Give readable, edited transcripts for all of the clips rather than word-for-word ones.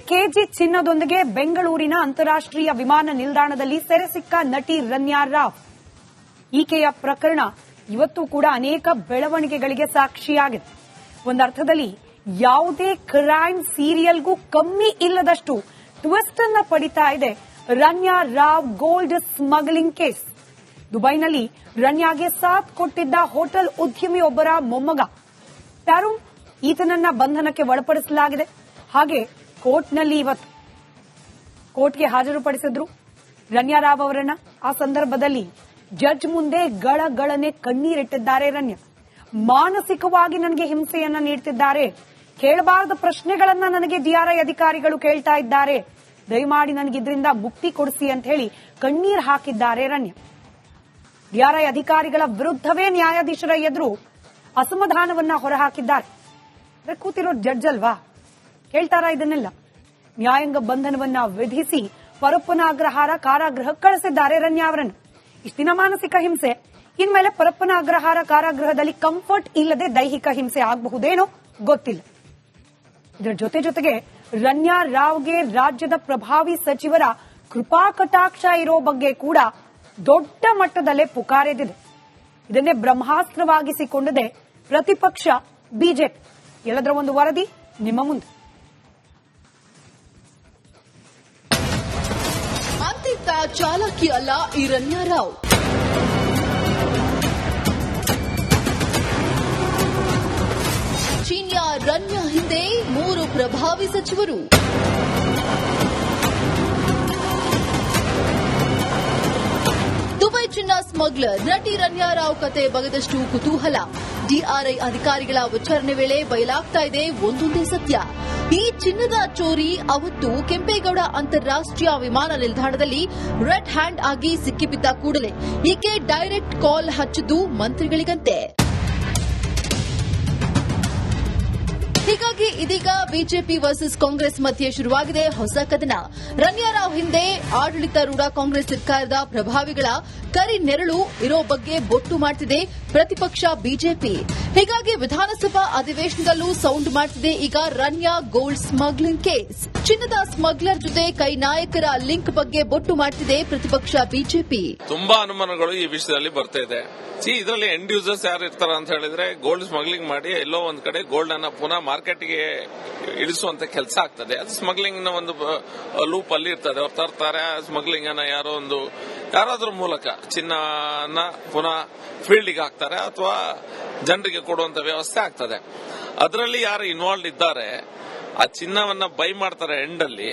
KG ಚಿನ್ನದೊಂದಿಗೆ ಬೆಂಗಳೂರಿನ ಅಂತಾರಾಷ್ಟ್ರೀಯ ವಿಮಾನ ನಿಲ್ದಾಣದಲ್ಲಿ ಸೆರೆ ಸಿಕ್ಕ ನಟಿ ರನ್ಯಾ ರಾವ್. ಈಕೆಯ ಪ್ರಕರಣ ಇವತ್ತು ಕೂಡ ಅನೇಕ ಬೆಳವಣಿಗೆಗಳಿಗೆ ಸಾಕ್ಷಿಯಾಗಿದೆ. ಒಂದರ್ಥದಲ್ಲಿ ಯಾವುದೇ ಕ್ರೈಮ್ ಸೀರಿಯಲ್ಗೂ ಕಮ್ಮಿ ಇಲ್ಲದಷ್ಟು ಟ್ವಿಸ್ಟ್ ಅನ್ನ ಪಡಿತಾ ಇದೆ Ranya Rao gold smuggling case. ದುಬೈನಲ್ಲಿ ರನ್ಯಾಗೆ ಸಾಥ್ ಕೊಟ್ಟಿದ್ದ ಹೋಟೆಲ್ ಉದ್ಯಮಿಯೊಬ್ಬರ ಮೊಮ್ಮಗ ತರುಣ್, ಈತನನ್ನ ಬಂಧನಕ್ಕೆ ಒಳಪಡಿಸಲಾಗಿದೆ. ಹಾಗೆ ಕೋರ್ಟ್ನಲ್ಲಿ ಇವತ್ತು ಕೋರ್ಟ್ಗೆ ಹಾಜರುಪಡಿಸಿದ್ರು ರನ್ಯಾ ರಾವ್ ಅವರನ್ನ. ಆ ಸಂದರ್ಭದಲ್ಲಿ ಜಡ್ಜ್ ಮುಂದೆ ಗಳಗಳನೆ ಕಣ್ಣೀರಿಟ್ಟಿದ್ದಾರೆ ರನ್ಯಾ. ಮಾನಸಿಕವಾಗಿ ನನಗೆ ಹಿಂಸೆಯನ್ನ ನೀಡುತ್ತಿದ್ದಾರೆ, ಕೇಳಬಾರದ ಪ್ರಶ್ನೆಗಳನ್ನ ನನಗೆ ಡಿಆರ್ಐ ಅಧಿಕಾರಿಗಳು ಕೇಳ್ತಾ ಇದ್ದಾರೆ, ದಯಮಾಡಿ ನನಗೆ ಇದರಿಂದ ಮುಕ್ತಿ ಕೊಡಿಸಿ ಅಂತ ಹೇಳಿ ಕಣ್ಣೀರು ಹಾಕಿದ್ದಾರೆ ರನ್ಯಾ. ಡಿಆರ್ಐ ಅಧಿಕಾರಿಗಳ ವಿರುದ್ಧವೇ ನ್ಯಾಯಾಧೀಶರ ಎದುರು ಅಸಮಾಧಾನವನ್ನ ಹೊರಹಾಕಿದ್ದಾರೆ. ಕೂತಿರೋ ಜಡ್ಜ್ ಅಲ್ವಾ, ಕೇಳ್ತಾರ ಇದನ್ನೆಲ್ಲ. ನ್ಯಾಯಾಂಗ ಬಂಧನವನ್ನ ವಿಧಿಸಿ ಪರಪ್ಪನ ಅಗ್ರಹಾರ ಕಾರಾಗೃಹಕ್ಕೆ ಕಳಿಸಿದ್ದಾರೆ ರನ್ಯಾ ಅವರನ್ನು. ಇಷ್ಟು ದಿನ ಮಾನಸಿಕ ಹಿಂಸೆ, ಇನ್ಮೇಲೆ ಪರಪ್ಪನ ಅಗ್ರಹಾರ ಕಾರಾಗೃಹದಲ್ಲಿ ಕಂಫರ್ಟ್ ಇಲ್ಲದೆ ದೈಹಿಕ ಹಿಂಸೆ ಆಗಬಹುದೇನೋ ಗೊತ್ತಿಲ್ಲ. ಇದರ ಜೊತೆಗೆ ರನ್ಯಾ ರಾವ್ಗೆ ರಾಜ್ಯದ ಪ್ರಭಾವಿ ಸಚಿವರ ಕೃಪಾ ಕಟಾಕ್ಷ ಇರೋ ಬಗ್ಗೆ ಕೂಡ ದೊಡ್ಡ ಮಟ್ಟದಲ್ಲೇ ಪುಕಾರೆದಿದೆ. ಇದನ್ನೇ ಬ್ರಹ್ಮಾಸ್ತ್ರವಾಗಿಸಿಕೊಂಡಿದೆ ಪ್ರತಿಪಕ್ಷ ಬಿಜೆಪಿ. ಎಲ್ಲದರ ಒಂದು ವರದಿ ನಿಮ್ಮ ಮುಂದೆ. ಅಂತಿಂತ ಚಾಲಾಕಿ ಅಲ್ಲ ಈ ರನ್ಯಾ ರಾವ್. ಚೀನ್ಯ ರನ್ಯಾ ಹಿಂದೆ 3 ಪ್ರಭಾವಿ ಸಚಿವರು. ದುಬೈ ಚಿನ್ನ ಸ್ಮಗ್ಲರ್ ನಟಿ ರನ್ಯಾ ರಾವ್ ಕತೆ ಬಗೆದಷ್ಟು ಕುತೂಹಲ. ಡಿಆರ್ಐ ಅಧಿಕಾರಿಗಳ ವಿಚಾರಣೆ ವೇಳೆ ಬಯಲಾಗ್ತಾ ಇದೆ ಒಂದೊಂದೇ ಸತ್ಯ. ಈ ಚಿನ್ನದ ಚೋರಿ ಅವತ್ತು ಕೆಂಪೇಗೌಡ ಅಂತಾರಾಷ್ಟ್ರೀಯ ವಿಮಾನ ನಿಲ್ದಾಣದಲ್ಲಿ ರೆಡ್ ಹ್ಯಾಂಡ್ ಆಗಿ ಸಿಕ್ಕಿಬಿದ್ದ ಕೂಡಲೇ ಈಕೆ ಡೈರೆಕ್ಟ್ ಕಾಲ್ ಹಚ್ಚಿದ್ದು ಮಂತ್ರಿಗಳಿಗಂತೆ. ಹೀಗಾಗಿ ಇದೀಗ ಬಿಜೆಪಿ ವರ್ಸಸ್ ಕಾಂಗ್ರೆಸ್ ಮಧ್ಯೆ ಶುರುವಾಗಿದೆ ಹೊಸ ಕದನ. ರನ್ಯಾ ರಾವ್ ಹಿಂದೆ ಆಡಳಿತಾರೂಢ ಕಾಂಗ್ರೆಸ್ ಸರ್ಕಾರದ ಪ್ರಭಾವಿಗಳ ಕರಿ ನೆರಳು ಇರೋ ಬಗ್ಗೆ ಬೊಟ್ಟು ಮಾಡ್ತಿದೆ ಪ್ರತಿಪಕ್ಷ ಬಿಜೆಪಿ. ಹೀಗಾಗಿ ವಿಧಾನಸಭಾ ಅಧಿವೇಶನದಲ್ಲೂ ಸೌಂಡ್ ಮಾಡ್ತಿದೆ ಈಗ ರನ್ಯಾ ಗೋಲ್ಡ್ ಸ್ಮಗ್ಲಿಂಗ್ ಕೇಸ್. ಚಿನ್ನದ ಸ್ಮಗ್ಲರ್ ಜೊತೆ ಕೈ ನಾಯಕರ ಲಿಂಕ್ ಬಗ್ಗೆ ಬೊಟ್ಟು ಮಾಡ್ತಿದೆ ಪ್ರತಿಪಕ್ಷ ಬಿಜೆಪಿ. ತುಂಬಾ ಅನುಮಾನಗಳು ಈ ವಿಷಯದಲ್ಲಿ ಬರ್ತಾ ಇದೆ. ಇದರಲ್ಲಿ ಎಂಡ್ ಯೂಸರ್ಸ್ ಯಾರು ಇರ್ತಾರ ಅಂತ ಹೇಳಿದ್ರೆ ಗೋಲ್ಡ್ ಸ್ಮಗ್ಲಿಂಗ್ ಮಾಡಿ ಎಲ್ಲೋ ಒಂದ್ ಕಡೆ ಗೋಲ್ಡ್ ಅನ್ನ ಪುನಃ ಮಾರ್ಕೆಟ್ಗೆ ಇಳಿಸುವಂತ ಕೆಲಸ ಆಗ್ತದೆ. ಅದು ಸ್ಮಗ್ಲಿಂಗ್ ನ ಒಂದು ಲೂಪ್ ಅಲ್ಲಿ ಇರ್ತದೆ. ಅವ್ರು ತರ್ತಾರೆ ಸ್ಮಗ್ಲಿಂಗ್ ಅನ್ನ ಯಾರಾದ್ರೂ ಮೂಲಕ ಚಿನ್ನನ ಪುನಃ ಫೀಲ್ಡ್ಗೆ ಹಾಕ್ತಾರೆ ಅಥವಾ ಜನರಿಗೆ ಕೊಡುವಂತ ವ್ಯವಸ್ಥೆ ಆಗ್ತದೆ. ಅದರಲ್ಲಿ ಯಾರು ಇನ್ವಾಲ್ವ್ ಇದ್ದಾರೆ, ಆ ಚಿನ್ನವನ್ನ ಬೈ ಮಾಡ್ತಾರೆ ಎಂಡ್ ಅಲ್ಲಿ,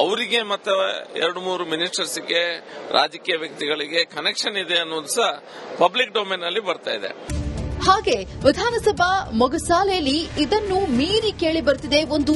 ಅವರಿಗೆ ಮತ್ತೆ 2-3 ಮಿನಿಸ್ಟರ್ಸ್ಗೆ ರಾಜಕೀಯ ವ್ಯಕ್ತಿಗಳಿಗೆ ಕನೆಕ್ಷನ್ ಇದೆ ಅನ್ನೋದು ಸಹ ಪಬ್ಲಿಕ್ ಡೊಮೇನ್ ಅಲ್ಲಿ ಬರ್ತಾ ಇದೆ. ಹಾಗೆ ವಿಧಾನಸಭಾ ಮೊಗಸಾಲೆಯಲ್ಲಿ ಇದನ್ನು ಮೀರಿ ಕೇಳಿ ಬರ್ತಿದೆ ಒಂದು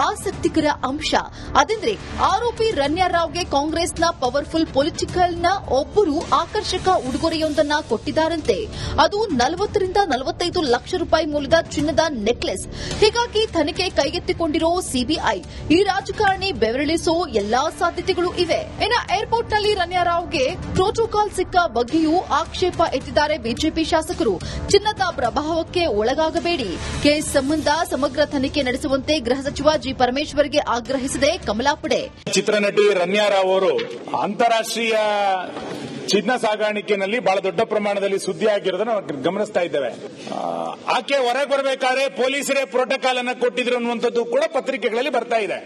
ಆಸಕ್ತಿಕರ ಅಂಶ. ಅതെಂದ್ರೆ ಆರೋಪಿ ರನ್ಯಾ ರಾವ್ಗೆ ಕಾಂಗ್ರೆಸ್ನ ಪವರ್ಫುಲ್ ಪೊಲಿಟಿಕಲ್ನ ಒಬ್ಬರು ಆಕರ್ಷಕ ಉಡುಗೊರೆಯೊಂದನ್ನ ಕೊಟ್ಟಿದ್ದಾರಂತೆ. ಅದು 40-45 ಲಕ್ಷ ರೂಪಾಯಿ ಮೌಲ್ಯದ ಚಿನ್ನದ ನೆಕ್ಲೆಸ್. ಹೀಗಾಗಿ ತನಿಖೆ ಕೈಗೆತ್ತಿಕೊಂಡಿರೋ ಸಿಬಿಐ ಈ ರಾಜಕಾರಣಿ ಬೆವರಿಳಿಸೋ ಎಲ್ಲಾ ಸಾಧ್ಯತೆಗಳು ಇವೆ. ಇನ್ನು ಏರ್ಪೋರ್ಟ್ನಲ್ಲಿ ರನ್ಯಾ ರಾವ್ಗೆ ಪ್ರೋಟೋಕಾಲ್ ಸಿಕ್ಕ ಬಗ್ಗೆಯೂ ಆಕ್ಷೇಪ ಎತ್ತಿದ್ದಾರೆ ಬಿಜೆಪಿ ಶಾಸಕರು. ಚಿನ್ನದ ಪ್ರಭಾವಕ್ಕೆ ಒಳಗಾಗಬೇಡಿ, ಕೇಸ್ ಸಂಬಂಧ ಸಮಗ್ರ ತನಿಖೆ ನಡೆಸುವಂತೆ ಗೃಹ ಸಚಿವ ಜಿ ಪರಮೇಶ್ವರ್ಗೆ ಆಗ್ರಹಿಸಿದೆ ಕಮಲಾಪಡೆ. ಚಿತ್ರನಟಿ ರನ್ಯಾ ರಾವ್ ಅವರು ಅಂತಾರಾಷ್ಟ್ರೀಯ ಚಿನ್ನ ಸಾಗಾಣಿಕೆಯಲ್ಲಿ ಬಹಳ ದೊಡ್ಡ ಪ್ರಮಾಣದಲ್ಲಿ ಸುದ್ದಿ ಆಗಿರೋದನ್ನು ನಾವು ಗಮನಿಸ್ತಾ ಇದ್ದೇವೆ. ಆಕೆ ಹೊರಗೆ ಬರಬೇಕಾದ್ರೆ ಪೊಲೀಸರೇ ಪ್ರೋಟೋಕಾಲ್ ಅನ್ನು ಕೊಟ್ಟಿದ್ರು ಅನ್ನುವಂಥದ್ದು ಕೂಡ ಪತ್ರಿಕೆಗಳಲ್ಲಿ ಬರ್ತಾ ಇದೆ.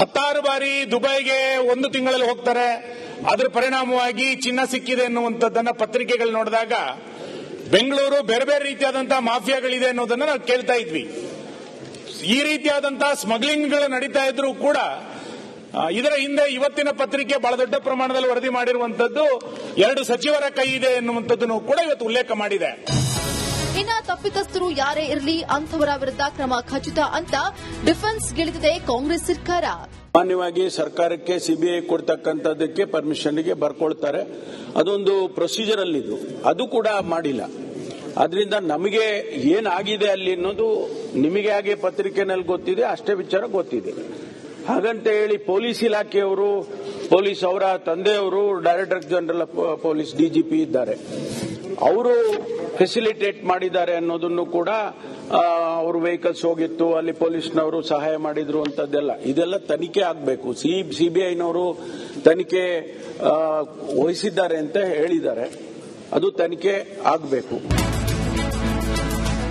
10 ಬಾರಿ ದುಬೈಗೆ 1 ತಿಂಗಳಲ್ಲಿ ಹೋಗ್ತಾರೆ. ಅದರ ಪರಿಣಾಮವಾಗಿ ಚಿನ್ನ ಸಿಕ್ಕಿದೆ ಎನ್ನುವಂಥದ್ದನ್ನ ಪತ್ರಿಕೆಗಳು ನೋಡಿದಾಗ ಬೆಂಗಳೂರು ಬೇರೆ ಬೇರೆ ರೀತಿಯಾದಂತಹ ಮಾಫಿಯಾಗಳಿದೆ ಅನ್ನೋದನ್ನ ನಾವು ಕೇಳ್ತಾ ಇದ್ವಿ. ಈ ರೀತಿಯಾದಂತಹ ಸ್ಮಗ್ಲಿಂಗ್ಗಳು ನಡೀತಾ ಇದ್ರೂ ಕೂಡ ಇದರ ಹಿಂದೆ ಇವತ್ತಿನ ಪತ್ರಿಕೆ ಬಹಳ ದೊಡ್ಡ ಪ್ರಮಾಣದಲ್ಲಿ ವರದಿ ಮಾಡಿರುವಂತದ್ದು 2 ಸಚಿವರ ಕೈ ಇದೆ ಎನ್ನುವಂಥದ್ದನ್ನು ಕೂಡ ಇವತ್ತು ಉಲ್ಲೇಖ ಮಾಡಿದೆ. ಇನ್ನ ತಪ್ಪಿತಸ್ಥರು ಯಾರೇ ಇರಲಿ ಅಂಥವರ ವಿರುದ್ಧ ಕ್ರಮ ಖಚಿತ ಅಂತ ಡಿಫೆನ್ಸ್ಗಿಳಿದಿದೆ ಕಾಂಗ್ರೆಸ್ ಸರ್ಕಾರ. ಸಾಮಾನ್ಯವಾಗಿ ಸರ್ಕಾರಕ್ಕೆ ಸಿಬಿಐ ಕೊಡ್ತಕ್ಕಂಥದ್ದಕ್ಕೆ ಪರ್ಮಿಷನ್ಗೆ ಬರ್ಕೊಳ್ತಾರೆ. ಅದೊಂದು ಪ್ರೊಸೀಜರ್ ಅಲ್ಲಿದ್ದು ಅದು ಕೂಡ ಮಾಡಿಲ್ಲ. ಅದರಿಂದ ನಮಗೆ ಏನಾಗಿದೆ ಅಲ್ಲಿ ಅನ್ನೋದು ನಿಮಗೆ ಹಾಗೆ ಪತ್ರಿಕೆನಲ್ಲಿ ಗೊತ್ತಿದೆ, ಅಷ್ಟೇ ವಿಚಾರ ಗೊತ್ತಿದೆ. ಹಾಗಂತ ಹೇಳಿ ಪೊಲೀಸ್ ಇಲಾಖೆಯವರು, ಪೊಲೀಸ್ ಅವರ ತಂದೆಯವರು director general of police DGP ಇದ್ದಾರೆ. ಅವರು ಫೆಸಿಲಿಟೇಟ್ ಮಾಡಿದ್ದಾರೆ ಅನ್ನೋದನ್ನು ಕೂಡ ಅವ್ರ ವೆಹಿಕಲ್ಸ್ ಹೋಗಿತ್ತು, ಅಲ್ಲಿ ಪೊಲೀಸ್ನವರು ಸಹಾಯ ಮಾಡಿದ್ರು ಅಂತದ್ದೆಲ್ಲ ಇದೆಲ್ಲ ತನಿಖೆ ಆಗಬೇಕು. ಸಿಬಿಐನವರು ತನಿಖೆ ವಹಿಸಿದ್ದಾರೆ ಅಂತ ಹೇಳಿದ್ದಾರೆ, ಅದು ತನಿಖೆ ಆಗಬೇಕು.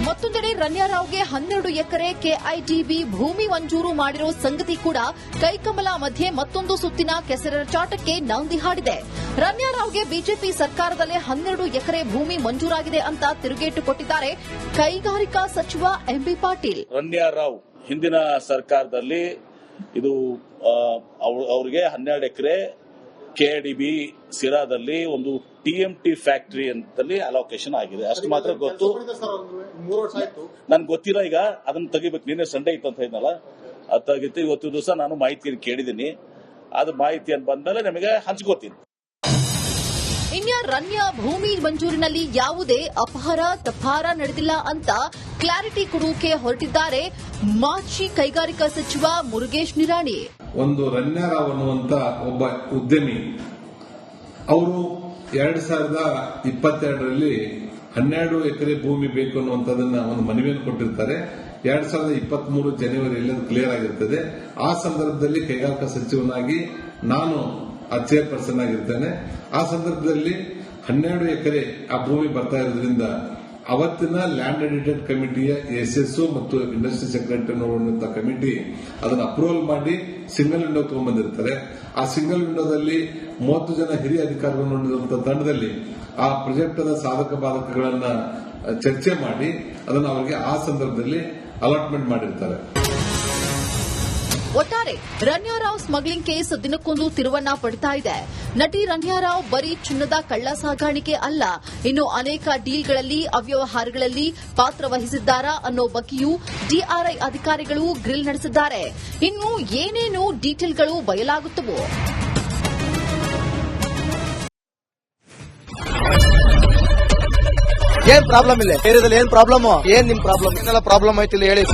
ಮತ್ತೊಂದೆಡೆ ರನ್ಯಾರಾವ್ಗೆ 12 ಎಕರೆ ಕೆಐಡಿಬಿ ಭೂಮಿ ಮಂಜೂರು ಮಾಡಿರೋ ಸಂಗತಿ ಕೂಡ ಕೈಕಮಲ ಮಧ್ಯೆ ಮತ್ತೊಂದು ಸುತ್ತಿನ ಕೆಸರೆರಚಾಟಕ್ಕೆ ನಾಂದಿ ಹಾಡಿದೆ. ರನ್ಯಾರಾವ್ಗೆ ಬಿಜೆಪಿ ಸರ್ಕಾರದಲ್ಲೇ 12 ಎಕರೆ ಭೂಮಿ ಮಂಜೂರಾಗಿದೆ ಅಂತ ತಿರುಗೇಟು ಕೊಟ್ಟಿದ್ದಾರೆ ಕೈಗಾರಿಕಾ ಸಚಿವ ಎಂಬಿ ಪಾಟೀಲ್. ರನ್ಯಾರಾವ್ ಹಿಂದಿನ ಸರ್ಕಾರದಲ್ಲಿ ಇದು ಅವರಿಗೆ 12 ಎಕರೆ ಕೆಐಡಿಬಿ ಸಿರಾದಲ್ಲಿ ಒಂದು ಟಿಎಂಟಿ ಫ್ಯಾಕ್ಟರಿ ಅಂತಲ್ಲಿ ಅಲೋಕೇಶನ್ ಆಗಿದೆ. ಅಷ್ಟು ಮಾತ್ರ ಗೊತ್ತು. ನನ್ಗೆ ಗೊತ್ತಿಲ್ಲ. ಈಗ ಅದನ್ನ ತೆಗಿಬೇಕು. ನಿನ್ನೆ ಸಂಡೇ ಇತ್ತು ಅಂತ ಹೇಳಿದ್ನಲ್ಲ, ಅದು ತೆಗಿತ್ತು. ಇವತ್ತು ದಿವಸ ನಾನು ಮಾಹಿತಿಯನ್ನು ಕೇಳಿದ್ದೀನಿ. ಅದು ಮಾಹಿತಿಯನ್ನು ಬಂದ್ಮೇಲೆ ನಿಮಗೆ ಹಂಚ್ಕೋತೀನಿ. ಇನ್ಯ ರನ್ಯಾ ಭೂಮಿ ಮಂಜೂರಿನಲ್ಲಿ ಯಾವುದೇ ಅಪಹಾರ ತಪ್ಪಾರ ನಡೆದಿಲ್ಲ ಅಂತ ಕ್ಲಾರಿಟಿ ಕೊಡೋಕೆ ಹೊರಟಿದ್ದಾರೆ ಮಾಜಿ ಕೈಗಾರಿಕಾ ಸಚಿವ ಮುರುಗೇಶ್ ನಿರಾಣಿ. ಒಂದು ರನ್ಯಾರಾವ್ ಅನ್ನುವಂತ ಒಬ್ಬ ಉದ್ಯಮಿ, ಅವರು 2022ರಲ್ಲಿ 12 ಎಕರೆ ಭೂಮಿ ಬೇಕು ಅನ್ನುವಂಥದ್ದನ್ನ ಒಂದು ಮನವಿಯನ್ನು ಕೊಟ್ಟಿರ್ತಾರೆ. 2023 ಜನವರಿಯಲ್ಲಿ ಅದು ಕ್ಲಿಯರ್ ಆಗಿರ್ತದೆ. ಆ ಸಂದರ್ಭದಲ್ಲಿ ಕೈಗಾರಿಕಾ ಸಚಿವನಾಗಿ ನಾನು ಚೇರ್ಪರ್ಸನ್ ಆಗಿರ್ತೇನೆ. ಆ ಸಂದರ್ಭದಲ್ಲಿ 12 ಎಕರೆ ಆ ಭೂಮಿ ಬರ್ತಾ ಇರೋದ್ರಿಂದ ಅವತ್ತಿನ ಲ್ಯಾಂಡ್ ಎಡಿಟೆಡ್ ಕಮಿಟಿಯ ಎಸ್ಎಸ್ಒ ಮತ್ತು ಇಂಡಸ್ಟ್ರಿ ಸೆಕ್ರೆಟರಿ ನೋಡುವಂತ ಕಮಿಟಿ ಅದನ್ನು ಅಪ್ರೂವಲ್ ಮಾಡಿ ಸಿಂಗಲ್ ವಿಂಡೋ ತಗೊಂಡ್ಬಂದಿರ್ತಾರೆ. ಆ ಸಿಂಗಲ್ ವಿಂಡೋದಲ್ಲಿ 30 ಜನ ಹಿರಿಯ ಅಧಿಕಾರಿಗಳು ನೋಡಿದಂತಹ ತಂಡದಲ್ಲಿ ಆ ಪ್ರಾಜೆಕ್ಟ್ ಸಾಧಕ ಬಾಧಕಗಳನ್ನ ಚರ್ಚೆ ಮಾಡಿ ಅದನ್ನು ಅವರಿಗೆ ಆ ಸಂದರ್ಭದಲ್ಲಿ ಅಲಾಟ್ಮೆಂಟ್ ಮಾಡಿರ್ತಾರೆ. ಒಟ್ಟಾರೆ ರನ್ಯಾರಾವ್ ಸ್ಮಗ್ಲಿಂಗ್ ಕೇಸ್ ದಿನಕ್ಕೊಂದು ತಿರುವನ್ನ ಪಡಿತಾ ಇದೆ. ನಟಿ ರನ್ಯಾರಾವ್ ಬರೀ ಚಿನ್ನದ ಕಳ್ಳ ಸಾಗಾಣಿಕೆ ಅಲ್ಲ, ಇನ್ನು ಅನೇಕ ಡೀಲ್ಗಳಲ್ಲಿ ಅವ್ಯವಹಾರಗಳಲ್ಲಿ ಪಾತ್ರ ವಹಿಸಿದ್ದಾರಾ ಅನ್ನೋ ಬಗ್ಗೆಯೂ ಡಿಆರ್ಐ ಅಧಿಕಾರಿಗಳು ಗ್ರಿಲ್ ನಡೆಸಿದ್ದಾರೆ. ಇನ್ನು ಏನೇನು ಡೀಟೇಲ್ಗಳು ಬಯಲಾಗುತ್ತವೋ. ಏನ್ ಪ್ರಾಬ್ಲಮ್ ಇಲ್ಲ ಏರಿಯಾದಲ್ಲಿ? ಏನ್ ಪ್ರಾಬ್ಲಮ್? ಏನ್ ನಿಮ್ ಪ್ರಾಬ್ಲಮ್? ಇನ್ನೆಲ್ಲ ಪ್ರಾಬ್ಲಮ್ ಆಯ್ತಿಲ್ಲ ಹೇಳಿ.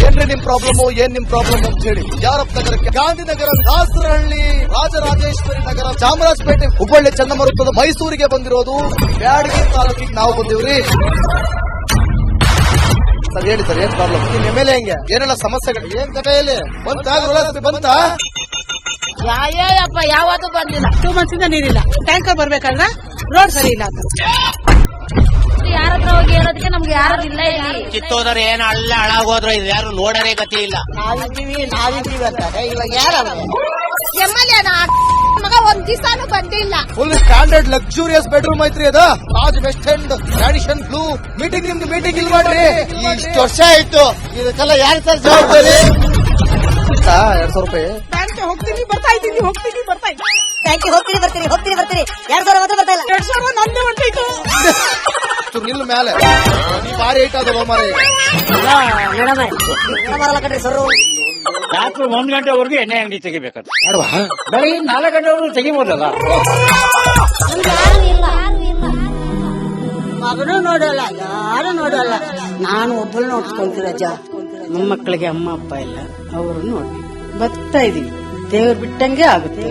ಏನ್ರಿ ನಿಮ್ ಪ್ರಾಬ್ಲಮ್? ಏನ್ ನಿಮ್ ಪ್ರಾಬ್ಲಮ್ ಅಂತ ಹೇಳಿ. ಯಾರಪ್ಪ ನಗರಕ್ಕೆ? ಗಾಂಧಿನಗರ, ದಾಸರಹಳ್ಳಿ, ರಾಜರಾಜೇಶ್ವರಿ ನಗರ, ಚಾಮರಾಜಪೇಟೆ, ಹುಬ್ಬಳ್ಳಿ, ಚನ್ನಮರುತ್ತದ, ಮೈಸೂರಿಗೆ ಬಂದಿರೋದು. ಬ್ಯಾಡಗಿ ತಾಲೂಕಿಗೆ ನಾವು ಬಂದಿವ್ರಿ. ಸರ್ ಹೇಳಿ ಸರ್, ಏನ್ ಪ್ರಾಬ್ಲಮ್? ನಿಮ್ ಎಮ್ಎಲ್ಎ ಹೆಂಗೆ? ಏನೆಲ್ಲ ಸಮಸ್ಯೆಗಳು? ಏನ್ ಕಥೆಯಲ್ಲಿ ಬಂತ? ಯಾಯಪ್ಪ ಯಾವತ್ತೂ ಬಂದಿಲ್ಲ. 2 ಮಂತ್ಸಿಂದ ನೀರಿಲ್ಲ. ಟ್ಯಾಂಕರ್ ಬರ್ಬೇಕಲ್ಲ, ರೋಡ್ ಸರಿ ಇಲ್ಲ. ಯಾರತ್ರ ಹೋಗಿ ಹೇಳೋದಕ್ಕೆ ನಮ್ಗೆ ಯಾರು ಇಲ್ಲ. ಕಿತ್ತೋದ್ರೆ ಏನು ಅಲ್ಲ ಹಾಳಾಗೋದ್ರು ಇದು ಯಾರು ನೋಡರೇ ಗತಿ ಇಲ್ಲ. ನಾವಿದ್ದೀವಿ ಅಂತಾರೆ. ಇವಾಗ ಯಾರು ಎಮ್ಎಲ್ಎ ಮಗ ಒಂದ್ ದಿವಸಾನು ಬಂದಿಲ್ಲ. ಫುಲ್ ಸ್ಟ್ಯಾಂಡರ್ಡ್ ಲಕ್ಸುರಿಯಸ್ ಬೆಡ್ರೂಮ್ ಐತ್ರಿ ಅದು. Raj West End, Radisson Blu. Meeting ನಿಮ್ದು ಮೀಟಿಂಗ್ ಇಲ್ಲಿ ಮಾಡ್ರಿ. ಇಷ್ಟು ವರ್ಷ ಆಯ್ತು, ಇದಕ್ಕೆಲ್ಲ ಯಾರು ಸರ್ ಜವಾಬ್ದಾರಿ? 2,000 ರೂಪಾಯಿ ಬ್ಯಾಂಕ್ ಹೋಗ್ತೀನಿ ಬರ್ತಾ ಇದ್ದೀನಿ. ಬ್ಯಾಂಕಿಗೆ ಹೋಗ್ತೀನಿ ಬರ್ತೀನಿ 2,000 ಮಾತ್ರ ಬರ್ತಾ ಇಲ್ಲ. 2,000 ನಂದೇ ಹೊಂಟೈತು. ನಿಲ್ ಮೇಲೆ ಭಾರಿ ಐಟ್ ಅದು ಮಾರ. ಬರಲ್ಲ ಕಣ್ರಿ ಸರ್. ರಾತ್ರಿ 1 ಗಂಟೆವರೆಗೂ ಎಣ್ಣೆ ಅಂಗಡಿ ತೆಗಿಬೇಕಾದ್ರೆ ಬೆಳಗ್ಗೆ 4 ಗಂಟೆವರೆಗೂ ತೆಗಿಬೋದಲ್ಲ. ಮಗನೂ ನೋಡಲ್ಲ, ಯಾರು ನೋಡಲ್ಲ. ನಾನು ಒಬ್ಬಳು ನೋಡ್ಕೊಂತೀರಜ್ಜ. ಮೊಮ್ಮಕ್ಕಳಿಗೆ ಅಮ್ಮ ಅಪ್ಪ ಇಲ್ಲ, ಅವರು ನೋಡಿ ಬರ್ತಾ ಇದೀವಿ. ದೇವ್ರು ಬಿಟ್ಟಂಗೆ ಆಗುತ್ತೆ.